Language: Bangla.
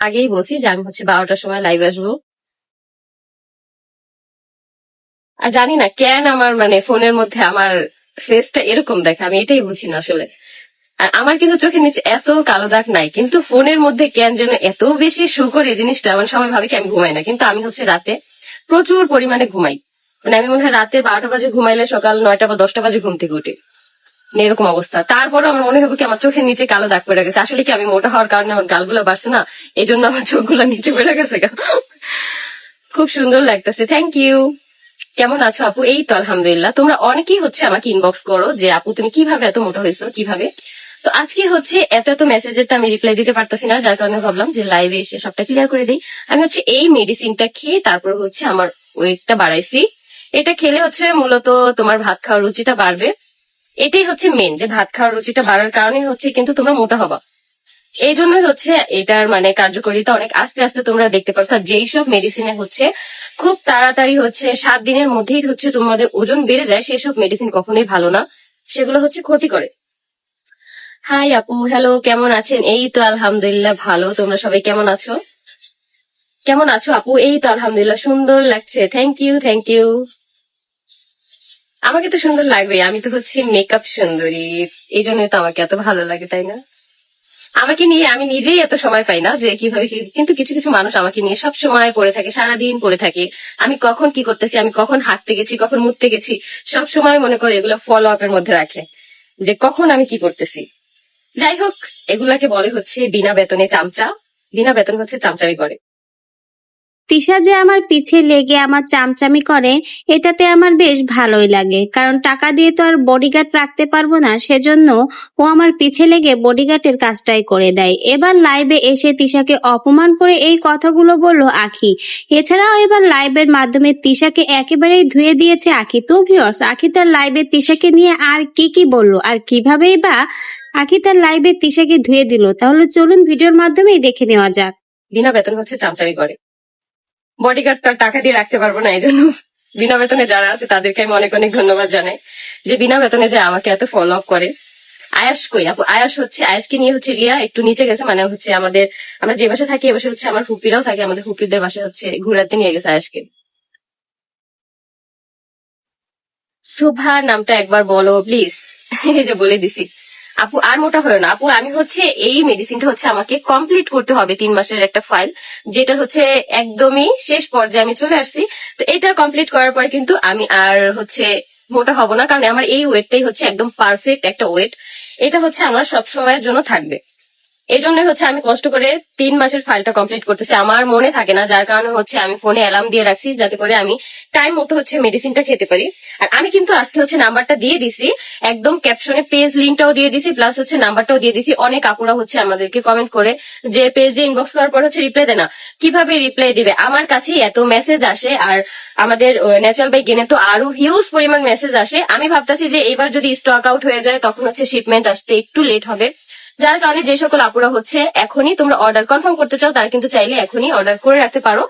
আগেই বলছি যে আমি হচ্ছে 12টার সময় লাইভ আসবো। আর জানি না কেন আমার মানে ফোনের মধ্যে আমার ফেসটা এরকম দেখে, আমি এটাই বুঝি না আসলে। আর আমার কিন্তু চোখের নিচে এত কালো দাগ নাই, কিন্তু ফোনের মধ্যে কেন যেন এত বেশি শো করে এই জিনিসটা। মানে সবাই ভাবে কি আমি ঘুমাই না, কিন্তু আমি হচ্ছে রাতে প্রচুর পরিমাণে ঘুমাই। মানে আমি মনে হয় রাতে 12টা বাজে ঘুমাইলে সকাল 9টা বা 10টা বাজে ঘুম থেকে উঠি, মানে এরকম অবস্থা। তারপরে আমার মনে হবে কি আমার চোখের নিচে কালো দাগ পড়ে গেছে। আসলে কি আমি মোটা হওয়ার কারণে আমার গালগুলো বাড়ছে না, এই জন্য আমার চোখগুলো নিচে পড়ে গেছে। খুব সুন্দর লাগতেছে, থ্যাংক ইউ। কেমন আছো আপু? এই তো আলহামদুলিল্লাহ। তোমরা অনেকেই হচ্ছে আমাকে ইনবক্স করো যে আপু তুমি কিভাবে এত মোটা হয়েছো, কিভাবে। তো আজকে হচ্ছে এত এত মেসেজের আমি রিপ্লাই দিতে পারতেছি না, যার কারণে ভাবলাম যে লাইভে এসে সবটা ক্লিয়ার করে দিই। আমি হচ্ছে এই মেডিসিনটা খেয়ে তারপর হচ্ছে আমার ওয়েটটা বাড়াইছি। এটা খেলে হচ্ছে মূলত তোমার ভাত খাওয়ার রুচিটা বাড়বে। এটাই হচ্ছে মেন, যে ভাত খাওয়ার রুচিটা বাড়ার কারণে হচ্ছে কিন্তু তোমরা মোটা হবা। এই জন্যই হচ্ছে এটার মানে কার্যকারিতা অনেক আস্তে আস্তে তোমরা দেখতে পাচ্ছ। যেই সব মেডিসিনে হচ্ছে খুব তাড়াতাড়ি হচ্ছে 7 দিনের মধ্যেই হচ্ছে তোমাদের ওজন বেড়ে যায়, সেই সব মেডিসিন কখনোই ভালো না, সেগুলো হচ্ছে ক্ষতি করে। হাই আপু, হ্যালো, কেমন আছেন? এই তো আলহামদুলিল্লাহ ভালো। তোমরা সবাই কেমন আছো? কেমন আছো আপু? এই তো আলহামদুলিল্লাহ, সুন্দর লাগছে, থ্যাংক ইউ থ্যাংক ইউ। আমাকে তো সুন্দর লাগবে, আমি তো হচ্ছে মেকআপ সুন্দরী, এই জন্যই তো আমাকে এত ভালো লাগে, তাই না? আমাকে নিয়ে আমি নিজেই এত সময় পাই না যে কিভাবে কিন্তু কিছু কিছু মানুষ আমাকে নিয়ে সব সময় পড়ে থাকে, সারাদিন পড়ে থাকে। আমি কখন কি করতেছি, আমি কখন হাঁটতে গেছি, কখন মুততে গেছি, সব সময় মনে করে এগুলো ফলো আপের মধ্যে রাখে, যে কখন আমি কি করতেছি। যাই হোক, এগুলাকে বলে হচ্ছে বিনা বেতনে চামচা। বিনা বেতনে হচ্ছে চামচামি করে। তিশা যে আমার পিছে লেগে আমার চামচামি করে, এটাতে আমার বেশ ভালোই লাগে। কারণ টাকা দিয়ে তো আর বডিগার্ড রাখতে পারবো না, সেজন্য ও আমার পিছে লেগে বডিগার্ডের কাজটাই করে দেয়। এবার লাইভে এসে তিশাকে অপমান করে এই কথাগুলো বলল আখি। এছাড়াও এবার লাইভের মাধ্যমে তিশাকে একেবারেই ধুয়ে দিয়েছে আখি। তো ভিউয়ার্স, আখি তার লাইভে তিশাকে নিয়ে আর কি কি বললো আর কিভাবেই বা আখি তার লাইভে তিশাকে ধুয়ে দিল, তাহলে চলুন ভিডিওর মাধ্যমেই দেখে নেওয়া যাক। বিনা বেতনে হচ্ছে চামচামি করে। বডিগার্ড তো আর টাকা দিয়ে রাখতে পারবো না, এই জন্য বিনা বেতনে যারা আছে তাদেরকে আমি অনেক অনেক ধন্যবাদ জানাই, যে বিনা বেতনে যে আমাকে এত ফলো আপ করে। আয়াস কই আপু? আয়াস হচ্ছে, আয়াসকে নিয়ে হচ্ছে রিয়া একটু নিচে গেছে। মানে হচ্ছে আমাদের, আমরা যে বাসা থাকি এ বাসা হচ্ছে আমার ফুপিরাও থাকে, আমাদের ফুপিদের বাসা হচ্ছে ঘুরাতে নিয়ে গেছে আয়াসকে। সুভা নামটা একবার বলো প্লিজ। এই যে বলে দিছি। আপু আর মোটা হয় না আপু, আমি হচ্ছে এই মেডিসিনটা হচ্ছে আমাকে কমপ্লিট করতে হবে 3 মাসের একটা ফাইল, যেটা হচ্ছে একদমই শেষ পর্যায়ে আমি চলে আসছি। তো এটা কমপ্লিট করার পরে কিন্তু আমি আর হচ্ছে মোটা হব না, কারণ আমার এই ওয়েটটাই হচ্ছে একদম পারফেক্ট একটা ওয়েট। এটা হচ্ছে আমার সব সময়ের জন্য থাকবে। এই জন্য হচ্ছে আমি কষ্ট করে 3 মাসের ফাইলটা কমপ্লিট করতেছি। আমার মনে থাকে না, যার কারণে হচ্ছে আমি ফোনে অ্যালার্ম দিয়ে রাখছি যাতে করে আমি টাইম মতো হচ্ছে মেডিসিনটা খেতে পারি। আর আমি কিন্তু আজকে হচ্ছে নাম্বারটা দিয়ে দিছি, একদম ক্যাপশনে পেজ লিঙ্কটাও দিয়ে দিছি, প্লাস হচ্ছে নাম্বারটাও দিয়ে দিছি। অনেক আপুরা হচ্ছে আমাদেরকে কমেন্ট করে যে পেজে ইনবক্স করার পর হচ্ছে রিপ্লাই দেয় না, কিভাবে রিপ্লাই দিবে? আমার কাছে এত মেসেজ আসে, আর আমাদের ন্যাচারাল বাই গেনে তো আরো হিউজ পরিমাণ মেসেজ আসে। আমি ভাবতেছি যে এবার যদি স্টক আউট হয়ে যায় তখন হচ্ছে শিপমেন্ট আসতে একটু লেট হবে, যার কারণে যে সকল আপুরা হচ্ছে এখনই তোমরা অর্ডার কনফার্ম করতে চাও তারা কিন্তু চাইলে এখনই অর্ডার করে রাখতে পারো।